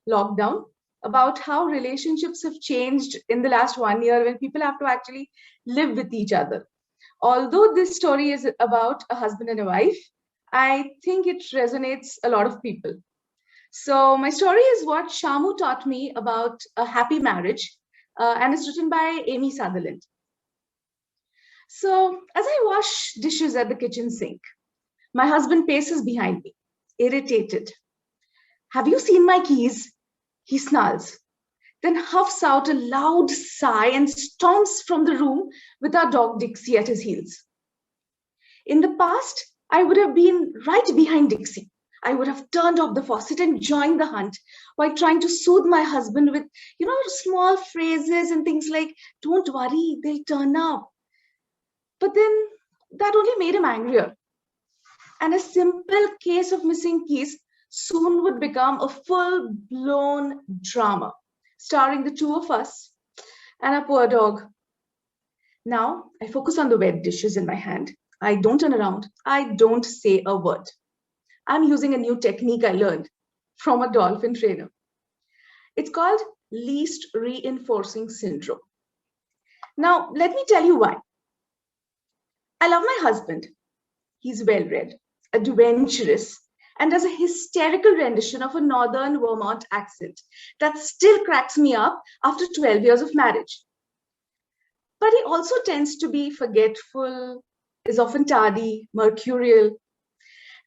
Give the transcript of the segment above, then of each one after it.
lockdown about how relationships have changed in the last 1 year when people have to actually live with each other. Although this story is about a husband and a wife, I think it resonates a lot of people. So my story is what Shamu taught me about a happy marriage, and it's written by Amy Sutherland. So as I wash dishes at the kitchen sink, my husband paces behind me, irritated. Have you seen my keys? He snarls, then huffs out a loud sigh and stomps from the room with our dog Dixie at his heels. In the past, I would have been right behind Dixie. I would have turned off the faucet and joined the hunt while trying to soothe my husband with, small phrases and things like, don't worry, they'll turn up. But then that only made him angrier. And a simple case of missing keys soon would become a full-blown drama, starring the two of us and a poor dog. Now I focus on the wet dishes in my hand. I don't turn around. I don't say a word. I'm using a new technique I learned from a dolphin trainer. It's called least reinforcing syndrome. Now, let me tell you why. I love my husband. He's well-read, adventurous, and does a hysterical rendition of a northern Vermont accent that still cracks me up after 12 years of marriage. But he also tends to be forgetful, is often tardy, mercurial,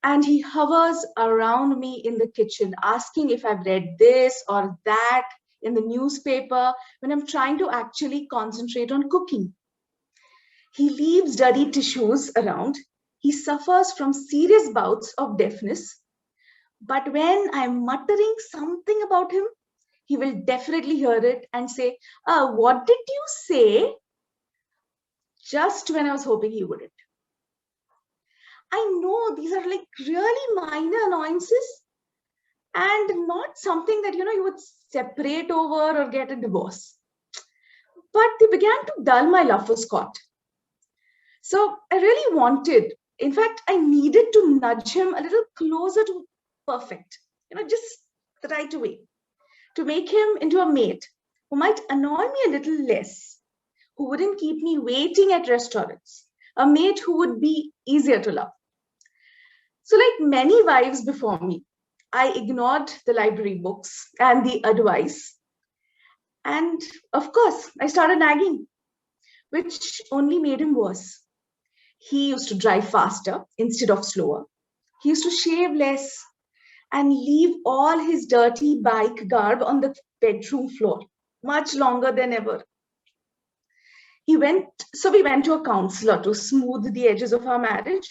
and he hovers around me in the kitchen, asking if I've read this or that in the newspaper when I'm trying to actually concentrate on cooking. He leaves dirty tissues around. He suffers from serious bouts of deafness. But when I'm muttering something about him, he will definitely hear it and say, what did you say? Just when I was hoping he wouldn't. I know these are like really minor annoyances and not something that, you would separate over or get a divorce. But they began to dull my love for Scott. So I really wanted, in fact, I needed to nudge him a little closer to perfect, just the right way, to make him into a mate who might annoy me a little less, who wouldn't keep me waiting at restaurants, a mate who would be easier to love. So like many wives before me, I ignored the library books and the advice. And of course, I started nagging, which only made him worse. He used to drive faster instead of slower. He used to shave less and leave all his dirty bike garb on the bedroom floor, much longer than ever. We went to a counselor to smooth the edges of our marriage.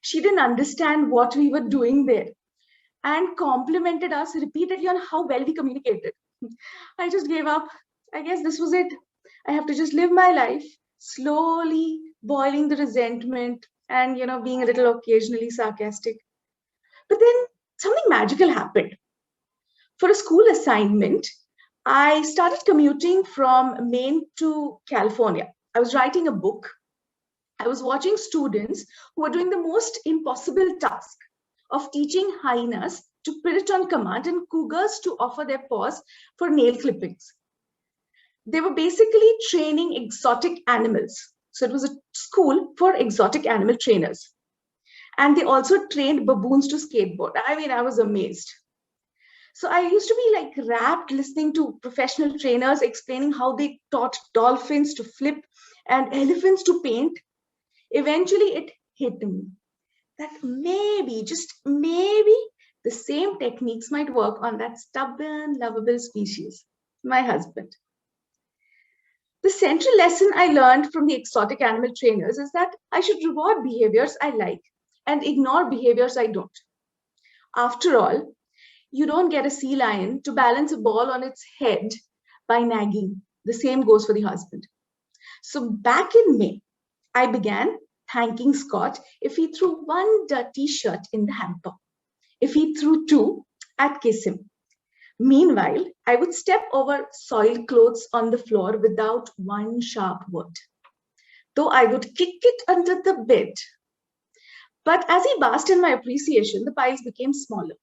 She didn't understand what we were doing there and complimented us repeatedly on how well we communicated. I just gave up. I guess this was it. I have to just live my life, slowly boiling the resentment and, being a little occasionally sarcastic. But then something magical happened. For a school assignment, I started commuting from Maine to California. I was writing a book. I was watching students who were doing the most impossible task of teaching hyenas to pirit on command and cougars to offer their paws for nail clippings. They were basically training exotic animals. So it was a school for exotic animal trainers. And they also trained baboons to skateboard. I mean, I was amazed. So I used to be like rapt listening to professional trainers explaining how they taught dolphins to flip and elephants to paint. Eventually it hit me that maybe, just maybe, the same techniques might work on that stubborn, lovable species, my husband. The central lesson I learned from the exotic animal trainers is that I should reward behaviors I like and ignore behaviors I don't. After all, you don't get a sea lion to balance a ball on its head by nagging. The same goes for the husband. So back in May, I began thanking Scott if he threw one dirty shirt in the hamper. If he threw two, I'd kiss him. Meanwhile, I would step over soiled clothes on the floor without one sharp word, though I would kick it under the bed. But as he basked in my appreciation, the piles became smaller.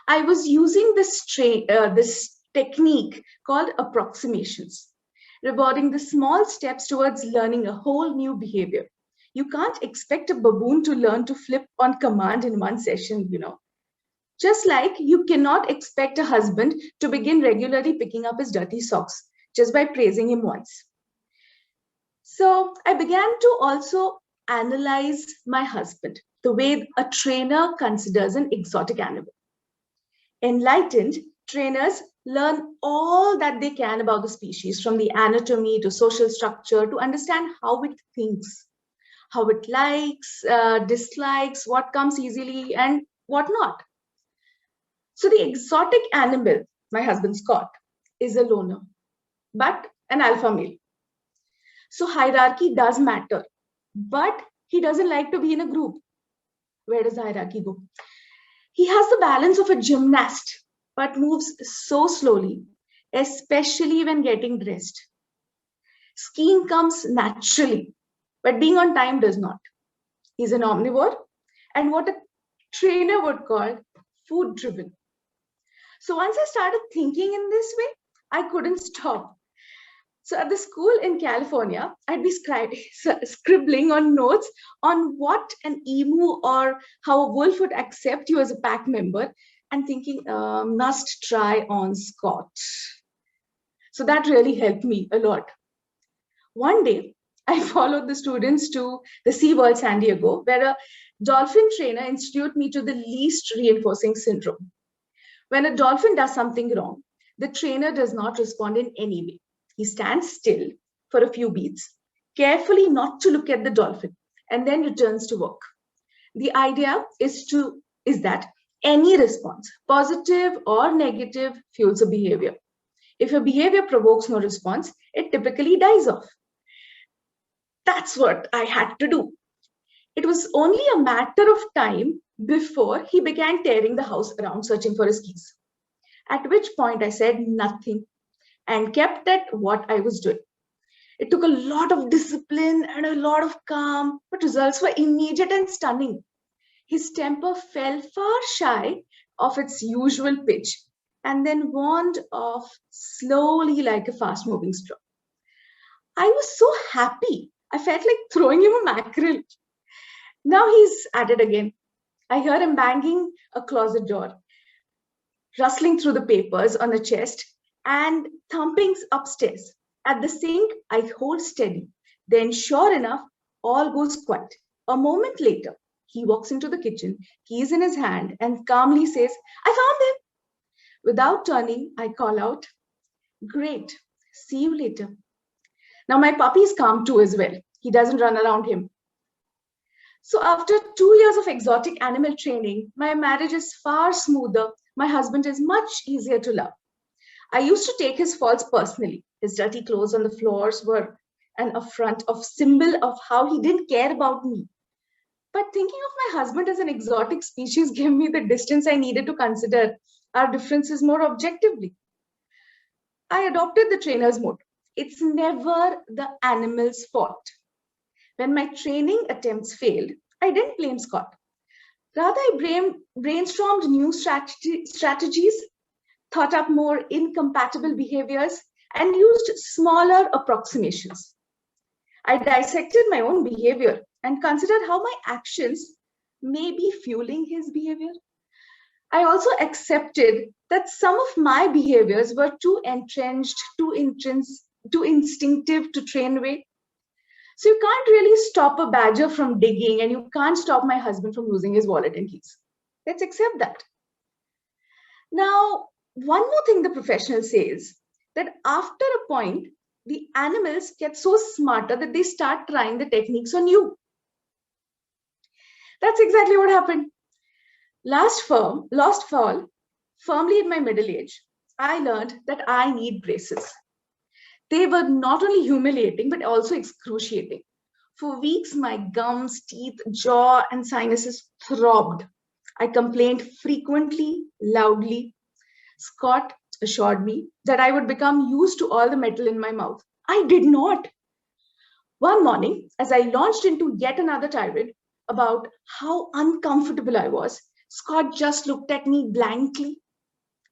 I was using this technique called approximations, rewarding the small steps towards learning a whole new behavior. You can't expect a baboon to learn to flip on command in one session, Just like you cannot expect a husband to begin regularly picking up his dirty socks just by praising him once. So I began to also analyze my husband the way a trainer considers an exotic animal. Enlightened trainers learn all that they can about the species, from the anatomy to social structure, to understand how it thinks, how it likes, dislikes, what comes easily and what not. So the exotic animal my husband's got is a loner, but an alpha male. So hierarchy does matter, but he doesn't like to be in a group. Where does the hierarchy go? He has the balance of a gymnast, but moves so slowly, especially when getting dressed. Skiing comes naturally, but being on time does not. He's an omnivore and what a trainer would call food driven. So once I started thinking in this way, I couldn't stop. So at the school in California, I'd be scribbling on notes on what an emu or how a wolf would accept you as a pack member and thinking, must try on Scott. So that really helped me a lot. One day, I followed the students to the SeaWorld San Diego, where a dolphin trainer introduced me to the least reinforcing syndrome. When a dolphin does something wrong, the trainer does not respond in any way. He stands still for a few beats, carefully not to look at the dolphin, and then returns to work. The idea is that any response, positive or negative, fuels a behavior. If a behavior provokes no response, it typically dies off. That's what I had to do. It was only a matter of time before he began tearing the house around searching for his keys. At which point I said nothing and kept at what I was doing. It took a lot of discipline and a lot of calm, but results were immediate and stunning. His temper fell far shy of its usual pitch and then waned off slowly like a fast-moving straw. I was so happy. I felt like throwing him a mackerel. Now he's at it again. I hear him banging a closet door, rustling through the papers on a chest, and thumping upstairs. At the sink, I hold steady. Then, sure enough, all goes quiet. A moment later, he walks into the kitchen, keys in his hand, and calmly says, I found him. Without turning, I call out, Great, see you later. Now, my puppy is calm too as well. He doesn't run around him. So after 2 years of exotic animal training, my marriage is far smoother. My husband is much easier to love. I used to take his faults personally. His dirty clothes on the floors were an affront of symbol of how he didn't care about me. But thinking of my husband as an exotic species gave me the distance I needed to consider our differences more objectively. I adopted the trainer's motto. It's never the animal's fault. When my training attempts failed, I didn't blame Scott. Rather, I brainstormed new strategies, thought up more incompatible behaviors, and used smaller approximations. I dissected my own behavior and considered how my actions may be fueling his behavior. I also accepted that some of my behaviors were too entrenched, too instinctive to train away. So you can't really stop a badger from digging, and you can't stop my husband from losing his wallet and keys. Let's accept that. Now, one more thing the professional says, that after a point, the animals get so smarter that they start trying the techniques on you. That's exactly what happened. Last fall, firmly in my middle age, I learned that I need braces. They were not only humiliating, but also excruciating. For weeks, my gums, teeth, jaw, and sinuses throbbed. I complained frequently, loudly. Scott assured me that I would become used to all the metal in my mouth. I did not. One morning, as I launched into yet another tirade about how uncomfortable I was, Scott just looked at me blankly.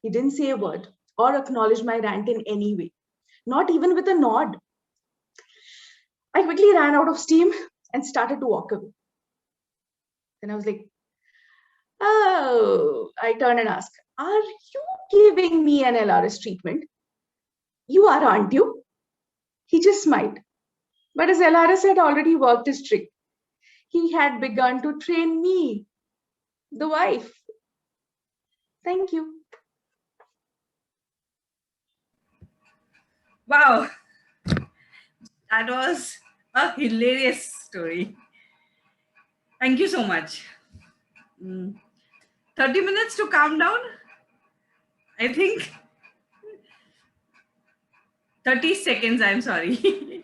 He didn't say a word or acknowledge my rant in any way, not even with a nod. I quickly ran out of steam and started to walk away. Then I was like, oh, I turned and asked, are you giving me an LRS treatment? You are, aren't you? He just smiled. But his LRS had already worked his trick. He had begun to train me, the wife. Thank you. Wow, that was a hilarious story. Thank you so much. 30 minutes to calm down? I think 30 seconds, I'm sorry.